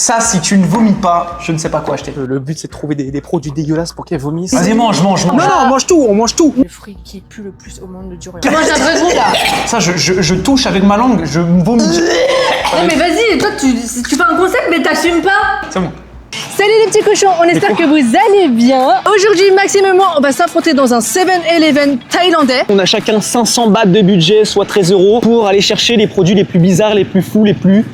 Ça, si tu ne vomis pas, je ne sais pas quoi acheter. Le but, c'est de trouver des produits dégueulasses pour qu'elles vomissent. Vas-y, mange. Non, on mange tout, on mange tout. Le fruit qui pue le plus au monde, le durian. Tu manges un vrai goût, là. Ça, je touche avec ma langue, je vomis. Non, mais vas-y, toi, tu fais un concept, mais t'assumes pas. C'est bon. Salut les petits cochons, on espère que vous allez bien. Aujourd'hui, Maxime et moi, on va s'affronter dans un 7-Eleven thaïlandais. On a chacun 500 bahts de budget, soit 13 € pour aller chercher les produits les plus bizarres, les plus fous, les plus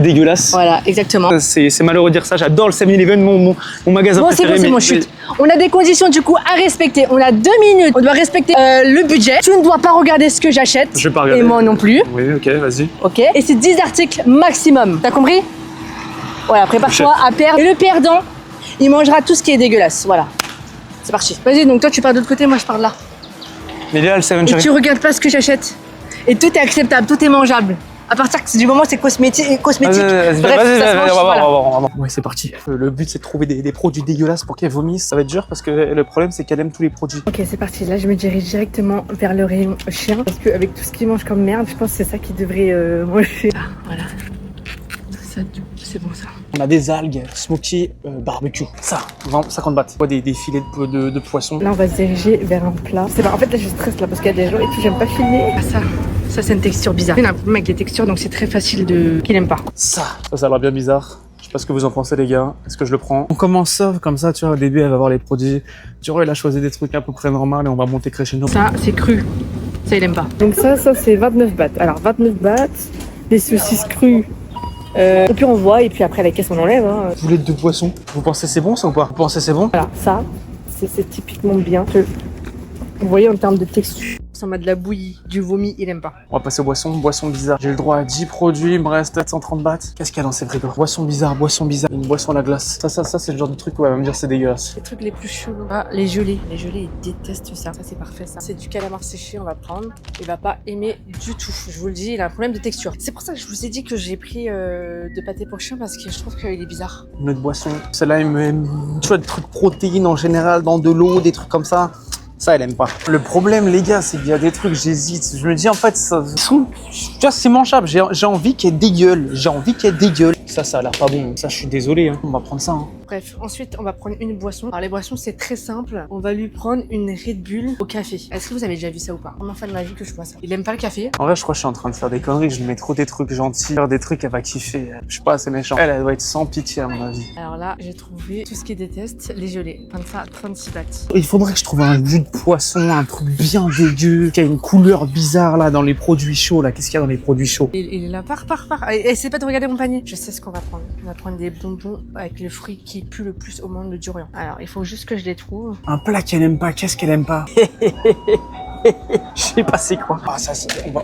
dégueulasses. Voilà, exactement. C'est malheureux de dire ça, j'adore le 7-Eleven, mon magasin préféré. C'est bon, chute. On a des conditions du coup à respecter. On a 2 minutes, on doit respecter le budget. Tu ne dois pas regarder ce que j'achète. Je vais pas regarder. Et moi non plus. Oui, ok, vas-y. Ok. Et c'est 10 articles maximum. T'as compris? Voilà, prépare-toi à perdre. Et le perdant, il mangera tout ce qui est dégueulasse. Voilà. C'est parti. Vas-y, donc toi tu pars de l'autre côté, moi je pars de là. Mais là, le 7 Et tu regardes pas ce que j'achète. Et tout est acceptable, tout est mangeable. À partir du moment où c'est cosmétique. Vas-y, Ouais, c'est parti. Le but, c'est de trouver des produits dégueulasses pour qu'elles vomissent. Ça va être dur parce que le problème, c'est qu'elle aime tous les produits. Ok, c'est parti. Là, je me dirige directement vers le rayon chien. Parce qu'avec tout ce qu'il mange comme merde, je pense que c'est ça qu'il devrait manger. Ah, voilà. Ça, c'est bon ça. On a des algues, smoky, barbecue. Ça, 50 bahts. Des filets de poisson. Là, on va se diriger vers un plat. C'est pas. En fait, là, je stresse là parce qu'il y a des gens et tout, j'aime pas filmer. Ah, ça, c'est une texture bizarre. Il y a un problème avec les textures, donc c'est très facile qu'il aime pas. Ça a l'air bien bizarre. Je sais pas ce que vous en pensez, les gars. Est-ce que je le prends? On commence ça comme ça, tu vois. Au début, elle va voir les produits. Tu vois, elle a choisi des trucs à peu près normaux et on va monter crescendo. Ça, c'est cru. Ça, il aime pas. Donc ça c'est 29 bahts. Alors 29 bahts, les saucisses crues. Et puis on voit, et puis après la caisse on enlève. Hein. Boulettes de poisson. Vous pensez c'est bon ça ou pas? Vous pensez c'est bon? Voilà, ça, c'est typiquement bien. Vous voyez en termes de texture, ça m'a de la bouillie, du vomi, il aime pas. On va passer aux boissons bizarres. J'ai le droit à 10 produits, il me reste 730 bahts. Qu'est-ce qu'il y a dans ces frigos? Boissons bizarres. Une boisson à la glace. Ça c'est le genre de truc où elle va me dire c'est dégueulasse. Les trucs les plus chelous. Ah, les gelées. Les gelées, ils détestent ça. Ça, c'est parfait, ça. C'est du calamar séché, on va prendre. Il va pas aimer du tout. Je vous le dis, il a un problème de texture. C'est pour ça que je vous ai dit que j'ai pris de pâté pour chien parce que je trouve qu'il est bizarre. Une autre boisson. Celle-là, tu vois, des trucs protéines en général, dans de l'eau, des trucs comme ça. Ça, elle aime pas. Le problème, les gars, c'est qu'il y a des trucs, j'hésite. Je me dis, en fait, tu vois, c'est mangeable. J'ai envie qu'elle dégueule. Ça a l'air pas bon. Ça, je suis désolé. Hein. On va prendre ça. Hein. Bref, ensuite, on va prendre une boisson. Alors, les boissons, c'est très simple. On va lui prendre une Red Bull au café. Est-ce que vous avez déjà vu ça ou pas? Première fois de ma vie que je vois ça. Il aime pas le café. En vrai, je crois que je suis en train de faire des conneries. Je lui mets trop des trucs gentils. Faire des trucs, elle va kiffer. Je suis pas assez méchant. Elle doit être sans pitié, à mon avis. Alors là, j'ai trouvé tout ce qu'il déteste. Les gelées. Comme ça, 36 bahts. Il faudrait que je trouve un jus de poisson, un truc bien dégueu, qui a une couleur bizarre là dans les produits chauds là. Qu'est-ce qu'il y a dans les produits chauds? Il est là, pars. Essaie pas de regarder mon panier. Je sais ce qu'on va prendre. On va prendre des bonbons avec le fruit qui pue le plus au monde, le durian. Alors, il faut juste que je les trouve. Un plat qu'elle aime pas, qu'est-ce qu'elle aime pas? Je sais pas c'est quoi. Ah ça,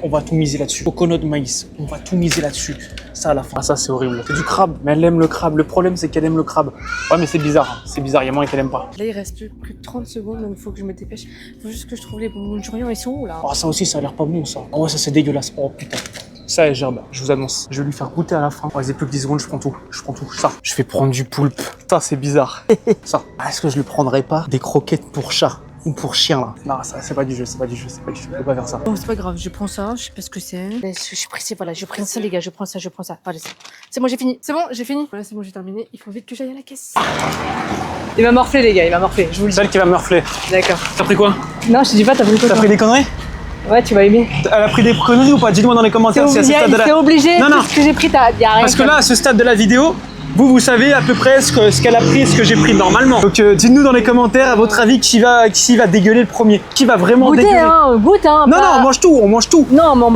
on va tout miser là-dessus. Coconut de maïs, on va tout miser là-dessus. Ça à la fin. Ah ça c'est horrible. C'est du crabe, mais elle aime le crabe. Le problème c'est qu'elle aime le crabe. Ouais mais c'est bizarre, hein. C'est bizarre, il y a moyen qu'elle aime pas. Là il reste plus que 30 secondes, donc il faut que je me dépêche. Il faut juste que je trouve les bonbons de durian, ils sont où là? Oh ça aussi ça a l'air pas bon ça. Oh ça c'est dégueulasse. Oh putain. Ça est gerbe, je vous annonce. Je vais lui faire goûter à la fin. Vas-y, plus que 10 secondes, je prends tout. Ça. Je vais prendre du poulpe. Ça, c'est bizarre. Ça. Est-ce que je lui prendrais pas des croquettes pour chat ou pour chien, là? Non, ça, c'est pas du jeu. Je peux pas faire ça. Bon, c'est pas grave, je prends ça, je sais pas ce que c'est. Je suis pressée, voilà, je prends ça, les gars, je prends ça. Allez, c'est bon, j'ai fini. Voilà, c'est bon, j'ai terminé. Il faut vite que j'aille à la caisse. Il m'a morflé, les gars, je vous le dis. Celle qui va me refler. D'accord. T'as pris quoi? Non, je te dis pas, t'as voulu quoi? T'as pris des conneries? Ouais, tu vas aimer. Elle a pris des conneries ou pas? Dis-moi dans les commentaires si à ce stade de la... C'est obligé, non. Tout ce que j'ai pris, y a rien. Parce que là, à ce stade de la vidéo, vous savez à peu près ce qu'elle a pris et ce que j'ai pris normalement. Donc dites-nous dans les commentaires, à votre avis, qui va dégueuler le premier? Qui va vraiment dégueuler? Goûte, Non, on mange tout. Non, mais on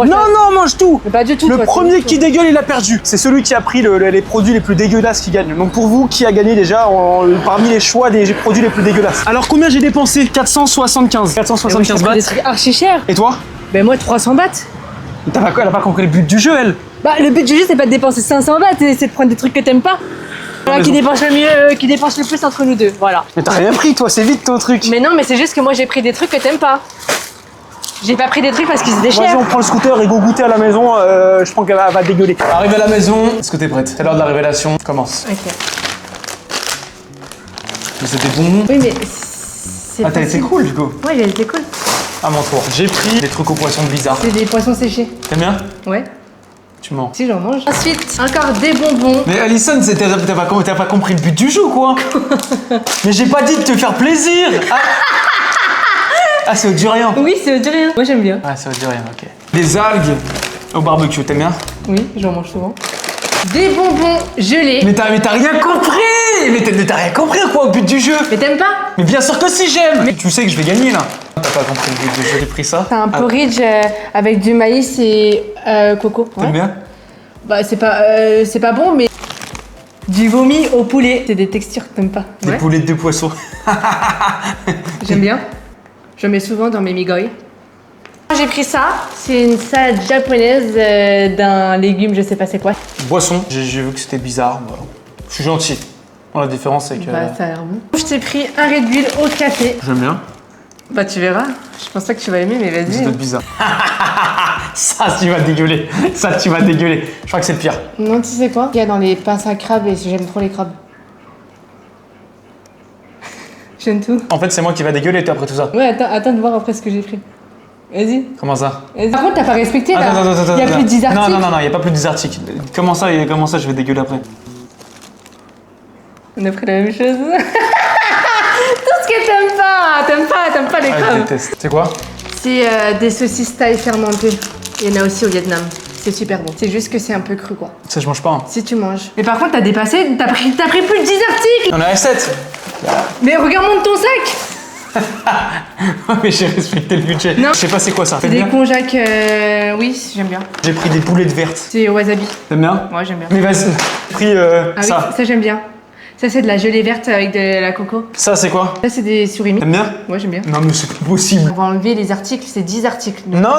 mange tout. Mais pas du tout. Le premier qui dégueule, il a perdu. C'est celui qui a pris les produits les plus dégueulasses qui gagne. Donc pour vous, qui a gagné déjà parmi les choix des produits les plus dégueulasses? Alors combien j'ai dépensé? 475 bahts. Des trucs archi chers. Et toi? Ben moi 300 bahts. Elle a pas compris le but du jeu, elle. Bah le but du jeu c'est pas de dépenser 500 bahts, c'est de prendre des trucs que t'aimes pas. Voilà, qui dépense le mieux, qui dépense le plus entre nous deux, voilà. Mais t'as rien pris toi, c'est vite ton truc. Mais non, mais c'est juste que moi j'ai pris des trucs que t'aimes pas. J'ai pas pris des trucs parce qu'ils étaient chers. Vas-y, on prend le scooter et go goûter à la maison, je pense qu'elle va dégueuler. Arrive à la maison, est-ce que t'es prête? C'est l'heure de la révélation, commence. Ok. Mais c'était bon. Oui mais c'est t'as été cool du coup. Ouais, il a été cool. À mon tour. J'ai pris des trucs aux poissons bizarres. C'est des poissons séchés. T'aimes bien? Ouais. Tu mens. Si, j'en mange. Ensuite, encore des bonbons. Mais Alison, t'as pas compris le but du jeu, quoi. Mais j'ai pas dit de te faire plaisir. Ah, c'est au durian. Oui, c'est du rien. Moi, j'aime bien. Ah, c'est au durian, ok. Des algues au barbecue, t'aimes bien? Oui, j'en mange souvent. Des bonbons gelés. Mais t'as rien compris. Mais t'as rien compris, quoi, au but du jeu. Mais t'aimes pas? Mais bien sûr que si, j'aime. Mais tu sais que je vais gagner, là. T'as pas compris le but du jeu, j'ai pris ça. C'est un porridge avec du maïs et coco. T'aimes bien? Bah, c'est pas bon, mais... Du vomi au poulet. C'est des textures que t'aimes pas. Des poulettes de poisson. J'aime bien. Je mets souvent dans mes migoy. J'ai pris ça. C'est une salade japonaise d'un légume, je sais pas c'est quoi. Boisson. J'ai vu que c'était bizarre. Voilà. Je suis gentil. Bon, la différence, c'est que... Bah, ça a l'air bon. Je t'ai pris un Red Bull au café. J'aime bien. Bah, tu verras. Je pense pas que tu vas aimer, mais vas-y. C'est bizarre. Ça, tu vas dégueuler. Ça, tu vas dégueuler. Je crois que c'est le pire. Non, tu sais quoi? Il y a dans les pinces à crabes et j'aime trop les crabes. J'aime tout. En fait, c'est moi qui va dégueuler, toi, après tout ça. Ouais, attends de voir après ce que j'ai pris. Vas-y. Comment ça? Par contre, t'as pas respecté là. Attends. Il y a plus de 10 articles. Non, il y a pas plus de 10 articles. Comment ça, je vais dégueuler après? On a pris la même chose. Tout ce que t'aimes pas les Ah, je crabes. déteste. C'est quoi? C'est des saucisses thaï fermentées. Il y en a aussi au Vietnam. C'est super bon. C'est juste que c'est un peu cru quoi. Ça, je mange pas. Hein. Si tu manges. Mais par contre, t'as dépassé, t'as pris plus de 10 articles. On est à 7. Mais regarde monte ton sac. Mais j'ai respecté le budget. Non. Je sais pas c'est quoi ça. C'est T'aimes des bien? konjac, oui, j'aime bien. J'ai pris des poulettes vertes. C'est au wasabi. T'aimes bien? Moi, j'aime bien. Mais vas-y, j'ai pris Ah ça. oui, ça j'aime bien. Ça, c'est de la gelée verte avec de la coco. Ça, c'est quoi? Ça, c'est des surimi. T'aimes bien? Ouais, j'aime bien. Non, mais c'est pas possible. On va enlever les articles, c'est 10 articles. Non.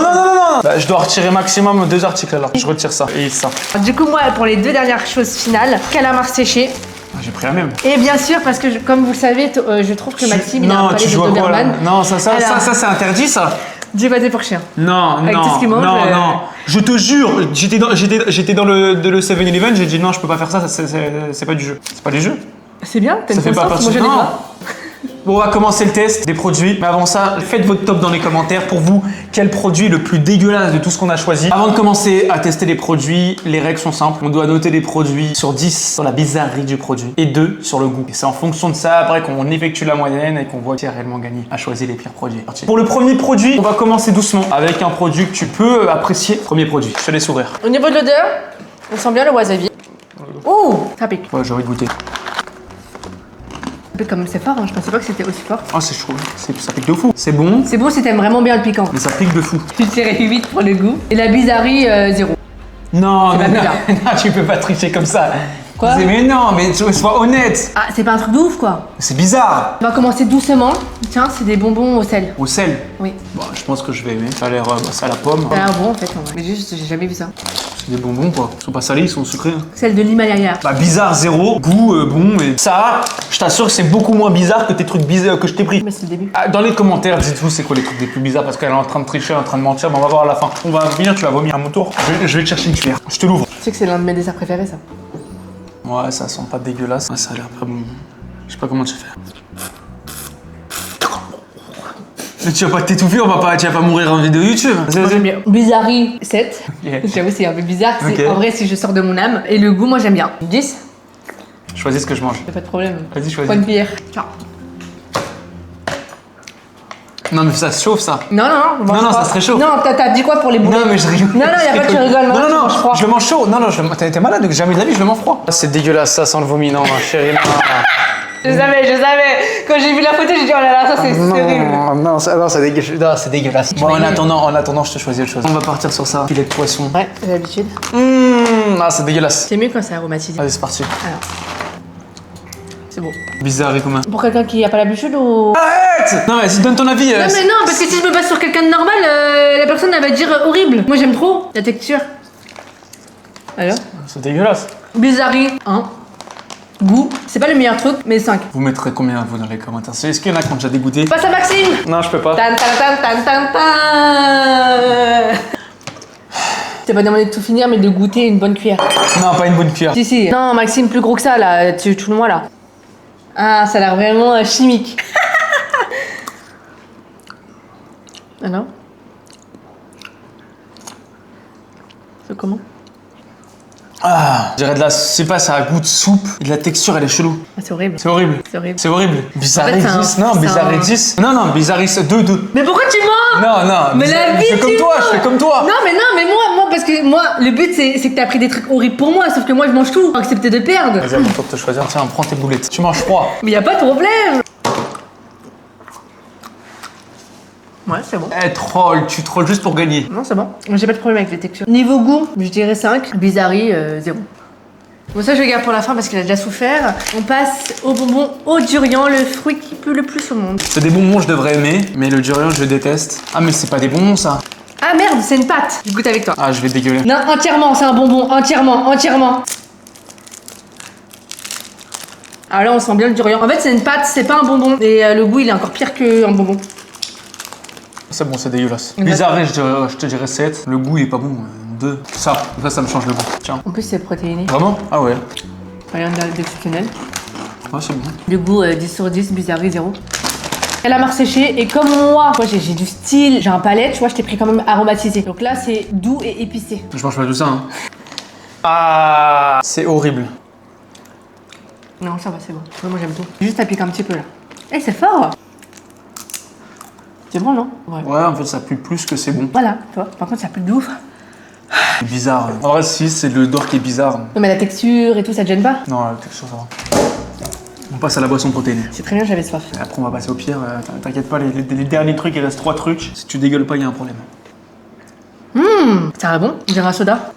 Bah, je dois retirer maximum 2 articles alors. Je retire ça et ça. Du coup, moi, pour les deux dernières choses finales, calamar séché. Ah, j'ai pris la même. Et bien sûr, parce que comme vous le savez, je trouve que Maxime, il a un Non, palais tu de joues à quoi là? Doberman. Non, ça Alors. c'est interdit ça. Du pâté pour chien. Non, Avec tout ce qu'il mange, non. Je te jure, j'étais dans le 7-Eleven, j'ai dit non, je peux pas faire ça, c'est pas du jeu. C'est pas du jeu. C'est bien, t'as Ça une fait pas conscience, partie. moi je l'ai Non. pas. Bon, on va commencer le test des produits. Mais avant ça, faites votre top dans les commentaires. Pour vous, quel produit est le plus dégueulasse de tout ce qu'on a choisi? Avant de commencer à tester les produits, les règles sont simples. On doit noter les produits sur 10 sur la bizarrerie du produit et 2 sur le goût. Et c'est en fonction de ça après qu'on effectue la moyenne et qu'on voit qui a réellement gagné à choisir les pires produits. Pour le premier produit, on va commencer doucement avec un produit que tu peux apprécier. Premier produit, je te laisse ouvrir. Au niveau de l'odeur, on sent bien le wasabi. Ouh, ça pique. Ouais, j'ai envie de goûter. Ça pique comme c'est fort, hein. Je pensais pas que c'était aussi fort. Oh, c'est chaud. Ça pique de fou. C'est bon, C'est beau si t'aimes vraiment bien le piquant. mais ça pique de fou. Tu tirais 8 pour le goût. Et la bizarrerie, 0. Non, mais pas non, bizarre. non, tu peux pas tricher comme ça. Quoi? Mais non, mais sois honnête. Ah, c'est pas un truc de ouf quoi. C'est bizarre. On va commencer doucement. Tiens, c'est des bonbons au sel. Au sel. Oui. Bon, je pense que je vais aimer. Ça a l'air ça à la pomme. Ça a l'air bon en fait. En vrai. Mais juste, j'ai jamais vu ça. C'est des bonbons quoi. Ils sont pas salés, ils sont sucrés. Hein. Celle de l'Himalaya. Bah bizarre zéro, goût bon et ça, je t'assure que c'est beaucoup moins bizarre que tes trucs bizarres que je t'ai pris. Mais c'est le début. Ah, dans les commentaires, dites-vous c'est quoi les trucs les plus bizarres parce qu'elle est en train de tricher, en train de mentir, mais on va voir à la fin. On va venir, tu vas vomir à mon tour. Je vais te chercher une cuillère. Je te l'ouvre. Tu sais que c'est l'un de mes desserts préférés ça. Ouais, ça sent pas dégueulasse. Ouais, ça a l'air pas bon. Je sais pas comment tu fais. Mais tu vas pas t'étouffer, tu vas pas mourir en vidéo YouTube. Moi j'aime bien. Bizarrerie 7. Yeah. J'avoue c'est un peu bizarre. Ok. En vrai si je sors de mon âme. Et le goût moi j'aime bien. 10. Choisis ce que je mange. Y'a pas de problème. Vas-y, choisis. Pas une cuillère. Tiens. Non, mais ça se chauffe ça. Non, mange Non, pas. ça se réchauffe. Non, t'as dit quoi pour les boulettes? Non, mais je rigole. Non, y'a pas que tu rigoles. Non, tu manges froid. je le mange chaud. Non, t'es malade, jamais de la vie, je le mange froid. C'est dégueulasse, ça sent le vomi, non, ma chérie. Je savais. Quand j'ai vu la photo, j'ai dit oh là là, ça c'est terrible. Non, c'est dégueulasse. Bon, en attendant, je te choisis autre chose. On va partir sur ça. Filet de poisson. Ouais, j'ai l'habitude. Ah, c'est dégueulasse. C'est mieux quand c'est aromatisé. Allez, c'est parti. Alors. C'est bon. Bizarre, comment? Pour quelqu'un qui a pas l'habitude ou. Arrête! Non, mais donne ton avis. Non mais non, parce que si je me base sur quelqu'un de normal, la personne elle va dire horrible. Moi j'aime trop la texture. Alors? C'est dégueulasse. Bizarrerie 1. Goût, c'est pas le meilleur truc, mais 5. Vous mettrez combien, vous, dans les commentaires? Est-ce qu'il y en a qui ont déjà dégoûté? Passe à Maxime! Non, je peux pas. Tan tan tan tan tan tan. T'as pas demandé de tout finir, mais de goûter une bonne cuillère. Non, pas une bonne cuillère. Si. Non, Maxime, plus gros que ça, là. Tu tout le moi là. Ah, ça a l'air vraiment chimique. Alors? C'est comment? Ah, je dirais de la, je sais pas, ça a goût de soupe et de la texture, elle est chelou. Ah, c'est horrible. C'est horrible. C'est horrible. C'est horrible. Bizarris, En fait, c'est un- non, c'est Bizarris. Non, Bizarris 2. Mais pourquoi tu mens? Non, Mais la vie, je fais comme tu toi, mens. je fais comme toi. Non, mais moi, parce que moi, le but c'est que t'as pris des trucs horribles pour moi, sauf que moi je mange tout, pour accepter de perdre. Vas-y, à mon tour de te choisir. Tiens, prends tes boulettes. Tu manges froid. Mais y a pas de problème. Ouais, c'est bon. Eh, troll, tu trolls juste pour gagner. Non, c'est bon. J'ai pas de problème avec les textures. Niveau goût, je dirais 5. Bizarrerie, 0. Bon, ça je le garde pour la fin parce qu'il a déjà souffert. On passe au bonbon au durian, le fruit qui pue le plus au monde. C'est des bonbons, je devrais aimer, mais le durian, je déteste. Ah, mais c'est pas des bonbons, ça. Ah merde, c'est une pâte. Je goûte avec toi. Ah, je vais dégueuler. Non, entièrement, c'est un bonbon, entièrement. Ah là, on sent bien le durian. En fait, c'est une pâte, c'est pas un bonbon. Et le goût, il est encore pire qu'un bonbon. C'est bon, c'est dégueulasse. Ouais. Bizarre, je te dirais 7. Le goût, il est pas bon. 2. Ça me change le goût. Tiens. En plus, c'est protéiné. Vraiment? Ah ouais. Rien d'exceptionnel. Ouais, c'est bon. Le goût, 10 sur 10, bizarrerie, 0. Elle a marre séchée et comme moi, j'ai du style, j'ai un palais, tu vois, je t'ai pris quand même aromatisé. Donc là, c'est doux et épicé. Je mange pas tout ça, hein. Ah, c'est horrible. Non, ça va, c'est bon. Moi, j'aime tout. Juste, ça pique un petit peu là. Eh, c'est fort! C'est bon, non? Ouais. Ouais, en fait, ça pue plus que c'est bon. Voilà, tu vois. Par contre, ça pue de ouf. C'est bizarre. En vrai, si, c'est le dehors qui est bizarre. Non, mais la texture et tout, ça te gêne pas? Non, la texture, ça va. On passe à la boisson protéinée. C'est très bien, j'avais soif. Et après, on va passer au pire. T'inquiète pas, les derniers trucs, il reste 3 trucs. Si tu dégueules pas, il y a un problème. Ça va bon? On dirait un soda.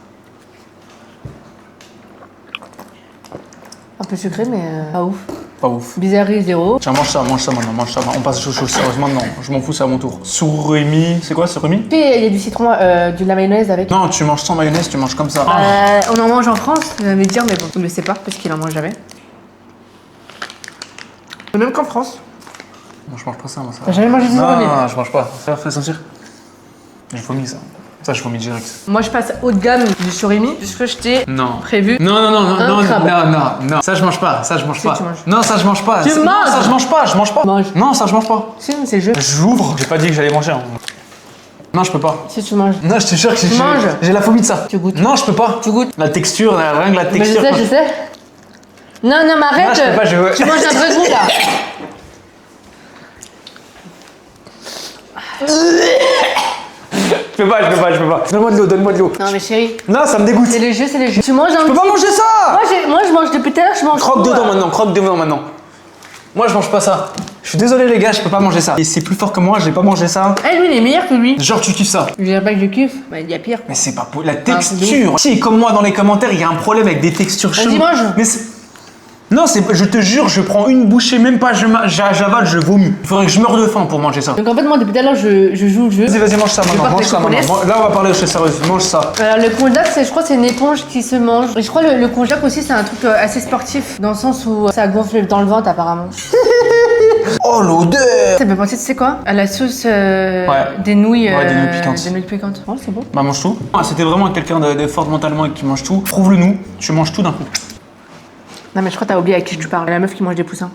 Un peu sucré, mais pas ouf. Pas ouf. Bizarrerie, 0. Tiens, mange ça maintenant, mange ça. On passe aux choses sérieuses maintenant. Je m'en fous, c'est à mon tour. Surimi. C'est quoi, surimi? Puis, il y a du citron, de la mayonnaise avec. Non, tu manges sans mayonnaise, tu manges comme ça. On en mange en France, tu vas me dire, mais bon, on ne le sait pas parce qu'il en mange jamais. Même qu'en France. Non, je mange pas ça, moi, ça. T'as jamais mangé du surimi? Non, je mange pas. Fais sentir. Je vomis ça. Ça, je vomis direct. Moi, je passe haut de gamme du surimi puisque je t'ai Non. prévu. Non, crabe. non. Ça, je mange pas. Ça, je mange Si, pas. tu manges. Non, ça, je mange pas. Tu Non, manges. ça, je mange pas. Mange. Non, ça, je mange pas. Si, c'est le jeu. J'ouvre. J'ai pas dit que j'allais manger. Hein. Non, je peux pas. Si tu manges. Non, je te jure que Mange. j'ai la phobie de ça. Tu goûtes. Non, je peux pas. Tu goûtes. La texture, rien que la Mais texture. je sais. Non, mais arrête. Non, je peux pas, je veux- Tu manges un vrai goût là. Je peux pas. Donne-moi de l'eau. Non, mais chérie, Non, ça me dégoûte. c'est le jeu. Tu manges un Je peux pas manger ça. Moi, je mange depuis tout à l'heure, je mange. Croque tout, dedans maintenant. Moi, je mange pas ça. Je suis désolé, les gars, je peux pas manger ça. Et c'est plus fort que moi, j'ai pas mangé ça. Eh, lui, il est meilleur que lui. Genre, tu kiffes ça. Je dirais pas que je kiffe, bah, il y a pire. Mais c'est pas pour la texture. Si, comme moi dans les commentaires, il y a un problème avec des textures Vas-y, cheloues. mange. Mais c'est. Non, je te jure, je prends une bouchée, même pas, j'avale, je vomis. Il faudrait que je meure de faim pour manger ça. Donc en fait, moi, depuis tout à l'heure, je joue le jeu. Vas-y, mange ça maintenant. porte Mange les ça maintenant. coconettes. Là, on va parler de choses sérieuses. Mange ça. Alors le konjac, je crois que c'est une éponge qui se mange. Et je crois le konjac aussi, c'est un truc assez sportif, dans le sens où ça gonfle dans le ventre apparemment. Oh, l'odeur. Ça me fait penser, tu sais quoi? À la sauce des nouilles, Ouais, des nouilles piquantes. Des nouilles piquantes. Oh, c'est bon. Bah, mange tout. Ah, c'était vraiment quelqu'un de fort mentalement et qui mange tout. Prouve-le nous. Tu manges tout d'un coup. Non mais je crois que t'as oublié à qui tu parles. La meuf qui mange des poussins.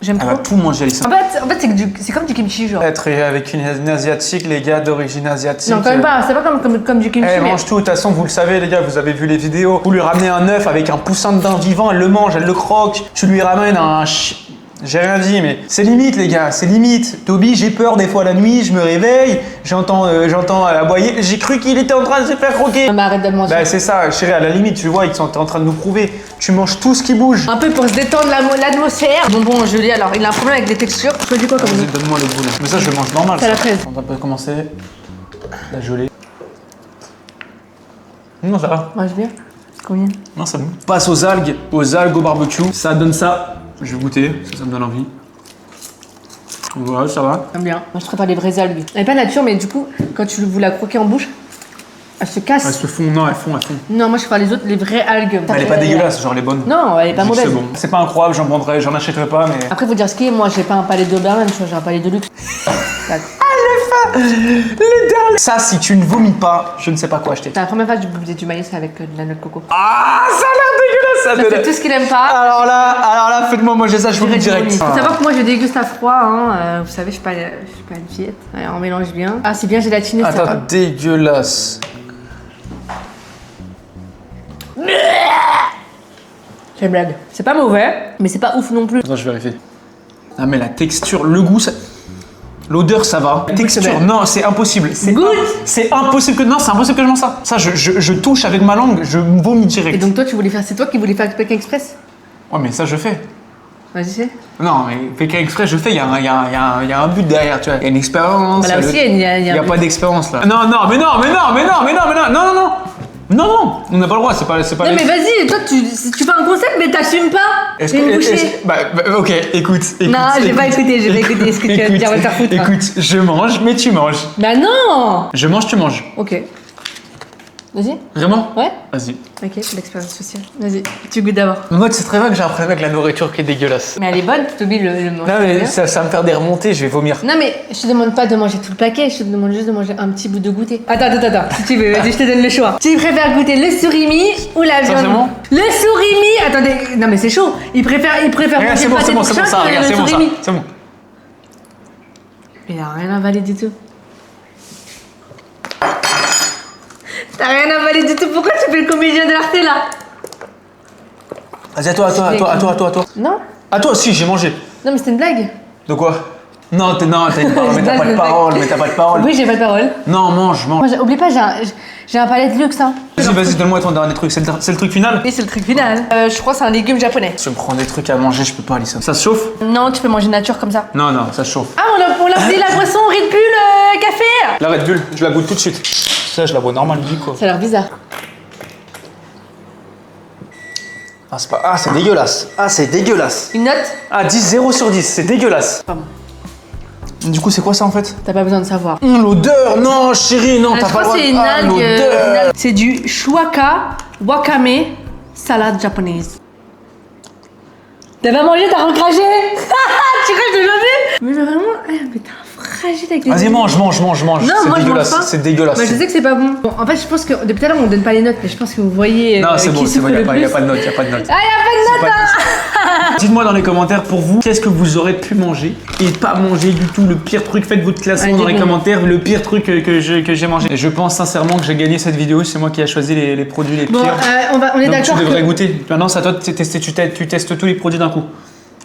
J'aime Elle trop. va tout manger, Alissa. En fait c'est comme du kimchi genre. Être avec une asiatique, les gars d'origine asiatique. Non quand même pas, c'est pas comme du kimchi. Elle mais- mange tout, de toute façon vous le savez les gars, vous avez vu les vidéos. Vous lui ramenez un œuf avec un poussin dedans vivant, elle le mange, elle le croque. Tu lui ramènes un j'ai rien dit mais c'est limite les gars, c'est limite. Toby, j'ai peur des fois la nuit, je me réveille, j'entends aboyer. J'ai cru qu'il était en train de se faire croquer. Non mais arrête de me mentir. Bah c'est ça, chérie, à la limite, tu vois, ils sont en train de nous prouver. Tu manges tout ce qui bouge. Un peu pour se détendre l'atmosphère. Bonbon gelé, alors il a un problème avec les textures. Tu choisis quoi comme Vas-y, goût? donne-moi le bout là. Mais ça, je le mange normal. C'est ça. la fraise. On va commencer. La gelée. Non, ça va. Mange bien. Combien? Non, ça me passe aux algues au barbecue. Ça donne ça. Je vais goûter, ça me donne envie. Voilà, ça va. J'aime bien. Moi je préfère les vraies algues. Elle est pas nature mais du coup, quand vous la croquez en bouche, elle se casse. Elles se font, non, elles font. Non, moi je préfère les autres, les vraies algues. Elle est pas dégueulasse, genre les bonnes. Non, elle est pas Dis que mauvaise. C'est bon. C'est pas incroyable, j'en prendrai, j'en achèterai pas, mais. Après, faut dire ce qui est, moi j'ai pas un palais d'Oberman, tu vois, j'ai un palais de luxe. Ça, si tu ne vomis pas, je ne sais pas quoi acheter. C'est la première fois que je buvais du maïs avec de la noix de coco. Ah, ça a l'air dégueulasse, Ça fait tout ce qu'il aime pas. Alors là, faites-moi manger ça, je vomis direct. Faut savoir que moi je déguste à froid, hein. Vous savez, je suis pas une fillette. Allez, on mélange bien. Ah, c'est bien gélatiné ça. Attends, dégueulasse. C'est une blague. C'est pas mauvais, mais c'est pas ouf non plus. Attends, je vérifie. Ah, mais la texture, le goût, ça... L'odeur, ça va. La texture, non, c'est impossible. C'est impossible que... Non, c'est impossible que je mange ça. Ça, je touche avec ma langue, je vomis direct. Et donc toi, c'est toi qui voulais faire Pékin Express? Ouais, mais ça, je fais. Vas-y, c'est. Non, mais Pékin Express, je fais, il y a un but derrière, tu vois. Il y a une expérience. Bah là aussi, il y a a pas d'expérience, là. Non, non, mais non, on n'a pas le droit, c'est pas Non, mais vas-y, toi, tu fais un concept, mais t'assumes pas. Ok, écoute. Non, j'ai pas écouté ce que tu vas te dire, va te faire foutre. Écoute, je mange, mais tu manges. Bah non. Je mange, tu manges. Ok. Vas-y. Vraiment? Ouais. Vas-y. Ok, l'expérience sociale. Vas-y, tu goûtes d'abord. Moi, c'est très vague, j'ai un problème avec la nourriture qui est dégueulasse. Mais elle est bonne, tu t'oublies le manger. Non, mais ça va me faire des remontées, je vais vomir. Non, mais je te demande pas de manger tout le paquet, je te demande juste de manger un petit bout de goûter. Attends, si tu veux, vas-y, je te donne le choix. Tu préfères goûter le surimi ou la viande? Sincèrement? Le surimi. Attendez, non mais c'est chaud. Il préfère Regarde, manger c'est bon, pâté c'est bon, de c'est bon, chat ça, que regarde, le c'est bon, ça. surimi. C'est bon. Il a rien avalé du tout. T'as rien avalé du tout. Pourquoi tu fais le comédien de l'Arte là? Vas-y, à toi. Non. À toi, si, j'ai mangé. Non mais c'était une blague. De quoi? Non, t'as une parole, mais t'as pas de parole, Oui, j'ai pas de parole. Non, mange. Moi, oublie pas, j'ai un palais de luxe, hein. Vas-y, donne-moi ton dernier truc. C'est le truc final? Oui, c'est le truc final. Je crois que c'est un légume japonais. Si je me prends des trucs à manger, je peux pas, Alissa. Ça se chauffe? Non, tu peux manger nature comme ça. Non, ça se chauffe. Ah, on a pris la boisson Red Bull café. La Red Bull, je la goûte tout de suite. Ça, je la bois normal, quoi. Ça a l'air bizarre. Ah, c'est dégueulasse. Ah, c'est dégueulasse. Une note? Ah, 0 sur 10, c'est dégueulasse. Pas bon. Du coup, c'est quoi ça en fait? T'as pas besoin de savoir. L'odeur, non, chérie, non, t'as Je pas crois le que droit. c'est une algue. L'odeur. C'est du shuaka wakame salade japonaise. T'as pas mangé, t'as recraché. Tu crois que je t'ai jamais vu? Mais vraiment, mais t'es un fragile avec les... Vas-y, mange. Non, C'est moi je mange dégueulasse, pas. c'est dégueulasse. Bah, je sais que c'est pas bon. Bon, en fait, je pense que depuis tout à l'heure on donne pas les notes, mais je pense que vous voyez. Non, c'est bon, qui souffre y a le pas plus. de note, Ah, y a pas de note. Dites-moi dans les commentaires pour vous, qu'est-ce que vous aurez pu manger et pas manger du tout. Le pire truc, faites votre classement dans les commentaires, le pire truc que j'ai mangé. Et je pense sincèrement que j'ai gagné cette vidéo, c'est moi qui ai choisi les produits les pires. Bon, on est Donc d'accord. tu devrais goûter. Maintenant, c'est à toi de tester, tu testes tous les produits d'un coup.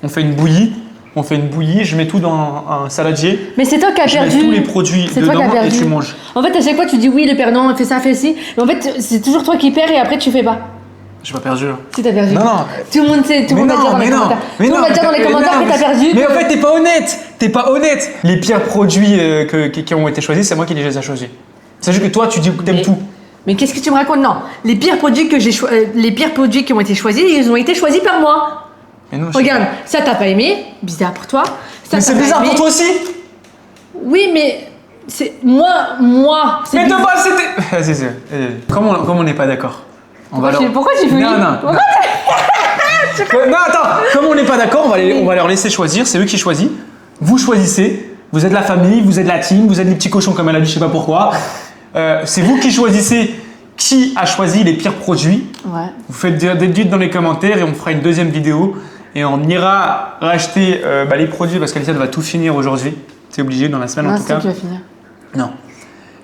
On fait une bouillie, je mets tout dans un saladier. Mais c'est toi qui as Je perdu. mets tous les produits C'est toi qui as dedans et perdu. tu manges. En fait, à chaque fois, tu dis oui, le perdant fait ça, fait ci. Mais en fait, c'est toujours toi qui perds et après, tu fais pas. J'ai pas perdu là. Si t'as perdu. Non. Tout le monde sait, tout le monde va dire dans les commentaires. Tout le monde va dire dans les commentaires que t'as perdu. Mais en fait, t'es pas honnête. Les pires produits qui ont été choisis, c'est moi qui les ai choisis. C'est juste que toi, tu dis que t'aimes tout. Mais qu'est-ce que tu me racontes? Non, les pires produits les pires produits qui ont été choisis, ils ont été choisis par moi. Mais non, Regarde, ça t'as pas aimé, bizarre pour toi. Ça, mais c'est bizarre pour toi aussi. Oui, mais c'est moi. C'est Mais de bizarre. base, c'était. Vas-y. Comme on n'est pas d'accord. Pourquoi tu fais Non. Pourquoi Non, attends. Comme on n'est pas d'accord, on va leur laisser choisir. C'est eux qui choisissent. Vous choisissez. Vous êtes la famille, vous êtes la team, vous êtes les petits cochons comme elle a dit, je sais pas pourquoi. C'est vous qui choisissez qui a choisi les pires produits. Ouais. Vous faites des doutes dans les commentaires et on fera une deuxième vidéo. Et on ira racheter les produits parce qu'Alissa va tout finir aujourd'hui. C'est obligé dans la semaine en tout cas. Tu vas finir. Non.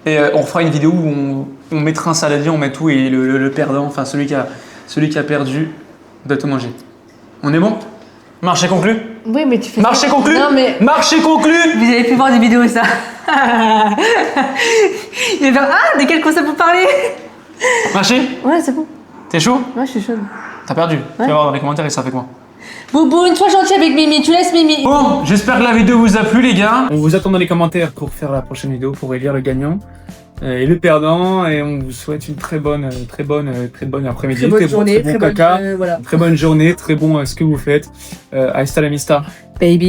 Et on fera une vidéo où on mettra un saladier, on met tout et le perdant, enfin celui qui a perdu, doit tout manger. On est bon? Marché conclu? Oui, mais tu fais. Marché conclu? Non, mais. Marché conclu? Vous avez pu voir des vidéos, ça. Il va faire de quel concept vous parlez? Marché? Ouais, c'est bon. T'es chaud? Ouais, je suis chaude. T'as perdu? Tu vas voir dans les commentaires et ça fait quoi? Bouboune, sois gentil avec Mimi, tu laisses Mimi. Bon, j'espère que la vidéo vous a plu les gars. On vous attend dans les commentaires pour faire la prochaine vidéo, pour élire le gagnant et le perdant. Et on vous souhaite une très bonne après-midi. Très bonne journée, très bon caca. voilà. Très bonne journée, très bon ce que vous faites. Hasta la vista. Baby.